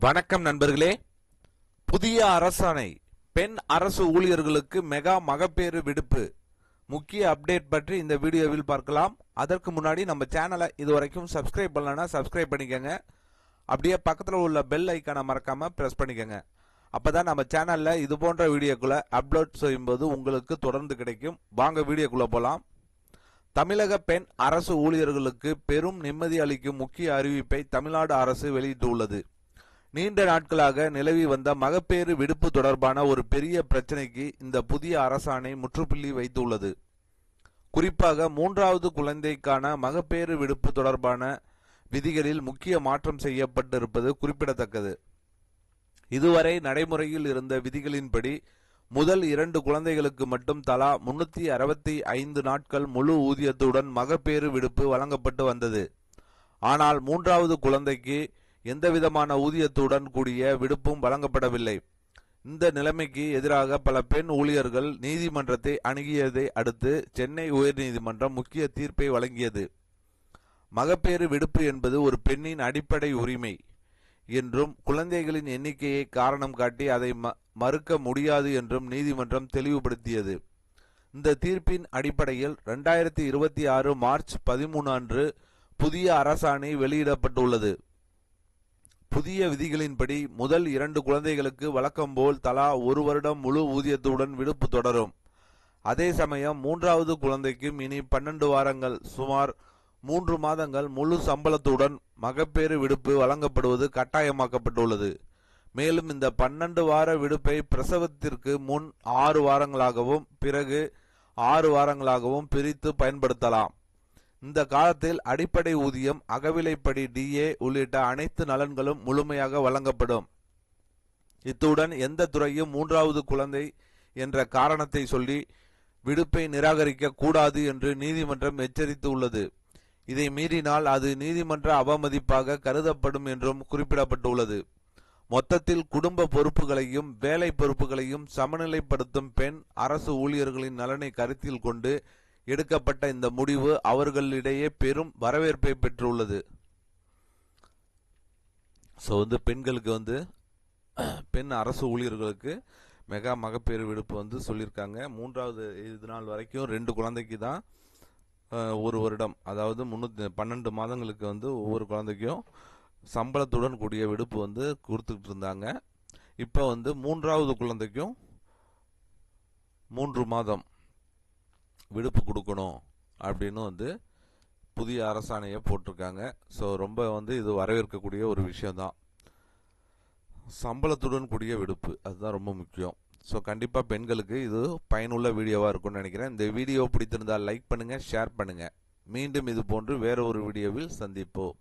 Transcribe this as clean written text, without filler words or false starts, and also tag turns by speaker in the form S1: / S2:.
S1: வணக்கம் நண்பர்களே. புதிய அரசாணை பெண் அரசு ஊழியர்களுக்கு மெகா மகப்பேறு விடுப்பு முக்கிய அப்டேட் பற்றி இந்த வீடியோவில் பார்க்கலாம். அதற்கு முன்னாடி நம்ம சேனலை இதுவரைக்கும் சப்ஸ்கிரைப் பண்ணலனா சப்ஸ்கிரைப் பண்ணிக்கங்க. அப்படியே பக்கத்தில் உள்ள பெல் ஐக்கானை மறக்காம பிரஸ் பண்ணிக்கங்க. அப்பதான் நம்ம சேனல்ல இது போன்ற வீடியோக்குள்ள அப்லோட் செய்யும்போது உங்களுக்கு தொடர்ந்து கிடைக்கும். வாங்க வீடியோக்குள்ள போலாம். தமிழக பெண் அரசு ஊழியர்களுக்கு பெரும் நிம்மதி அளிக்கும் முக்கிய அறிவிப்பை தமிழ்நாடு அரசு வெளியிட்டுள்ளது. நீண்ட நாட்களாக நிலவி வந்த மகப்பேறு விடுப்பு தொடர்பான ஒரு பெரிய பிரச்சனைக்கு இந்த புதிய அரசாணை முற்றுப்புள்ளி வைத்துள்ளது. குறிப்பாக மூன்றாவது குழந்தைக்கான மகப்பேறு விடுப்பு தொடர்பான விதிகளில் முக்கிய மாற்றம் செய்யப்பட்டிருப்பது குறிப்பிடத்தக்கது. இதுவரை நடைமுறையில் இருந்த விதிகளின்படி முதல் 2 குழந்தைகளுக்கு மட்டும் தலா 365 நாட்கள் முழு ஊதியத்துடன் மகப்பேறு விடுப்பு வழங்கப்பட்டு வந்தது. ஆனால் மூன்றாவது குழந்தைக்கு எந்தவிதமான ஊதியத்துடன் கூடிய விடுப்பும் வழங்கப்படவில்லை. இந்த நிலைமைக்கு எதிராக பல பெண் ஊழியர்கள் நீதிமன்றத்தை அணுகியதை அடுத்து சென்னை உயர்நீதிமன்றம் முக்கிய தீர்ப்பை வழங்கியது. மகப்பேறு விடுப்பு என்பது ஒரு பெண்ணின் அடிப்படை உரிமை என்றும் குழந்தைகளின் எண்ணிக்கையை காரணம் காட்டி அதை மறுக்க முடியாது என்றும் நீதிமன்றம் தெளிவுபடுத்தியது. இந்த தீர்ப்பின் அடிப்படையில் 2026 மார்ச் 13 அன்று புதிய அரசாணை வெளியிடப்பட்டுள்ளது. புதிய விதிகளின்படி முதல் 2 குழந்தைகளுக்கு வழக்கம்போல் தலா 1 வருடம் முழு ஊதியத்துடன் விடுப்பு தொடரும். அதே சமயம் மூன்றாவது குழந்தைக்கும் இனி 12 வாரங்கள் சுமார் 3 மாதங்கள் முழு சம்பளத்துடன் மகப்பேறு விடுப்பு வழங்கப்படுவது கட்டாயமாக்கப்பட்டுள்ளது. மேலும் இந்த 12 வார விடுப்பை பிரசவத்திற்கு முன் 6 வாரங்களாகவும் பிறகு 6 வாரங்களாகவும் பிரித்து பயன்படுத்தலாம். இந்த காலத்தில் அடிப்படை ஊதியம், அகவிலைப்படி டிஏ உள்ளிட்ட அனைத்து நலன்களும் முழுமையாக வழங்கப்படும். இத்துடன் எந்த துறையும் மூன்றாவது குழந்தை என்ற காரணத்தை சொல்லி விடுப்பை நிராகரிக்க கூடாது என்று நீதிமன்றம் எச்சரித்துள்ளது. இதை மீறினால் அது நீதிமன்ற அவமதிப்பாக கருதப்படும் என்றும் குறிப்பிடப்பட்டுள்ளது. மொத்தத்தில் குடும்ப பொறுப்புகளையும் வேலை பொறுப்புகளையும் சமநிலைப்படுத்தும் பெண் அரசு ஊழியர்களின் நலனை கருத்தில் கொண்டு எடுக்கப்பட்ட இந்த முடிவு அவர்களிடையே பெரும் வரவேற்பை பெற்றுள்ளது. பெண்களுக்கு பெண் அரசு ஊழியர்களுக்கு மெகா மகப்பேறு விடுப்பு சொல்லியிருக்காங்க. மூன்றாவது இது நாள் வரைக்கும் 2 குழந்தைக்கு தான் 1 வருடம், அதாவது 12 மாதங்களுக்கு ஒவ்வொரு குழந்தைக்கும் சம்பளத்துடன் கூடிய விடுப்பு கொடுத்துட்டு இருந்தாங்க. இப்போ மூன்றாவது குழந்தைக்கும் 3 மாதம் விடுப்பு கொடுக்கணும் அப்படின்னு புதிய அரசாணையை போட்டிருக்காங்க. ஸோ ரொம்ப இது வரவேற்கக்கூடிய ஒரு விஷயம்தான். சம்பளத்துடன் கூடிய விடுப்பு அதுதான் ரொம்ப முக்கியம். ஸோ கண்டிப்பாக பெண்களுக்கு இது பயனுள்ள வீடியோவாக இருக்கும்னு நினைக்கிறேன். இந்த வீடியோ பிடித்திருந்தால் லைக் பண்ணுங்கள், ஷேர் பண்ணுங்கள். மீண்டும் இது போன்று வேற ஒரு வீடியோவில் சந்திப்போம்.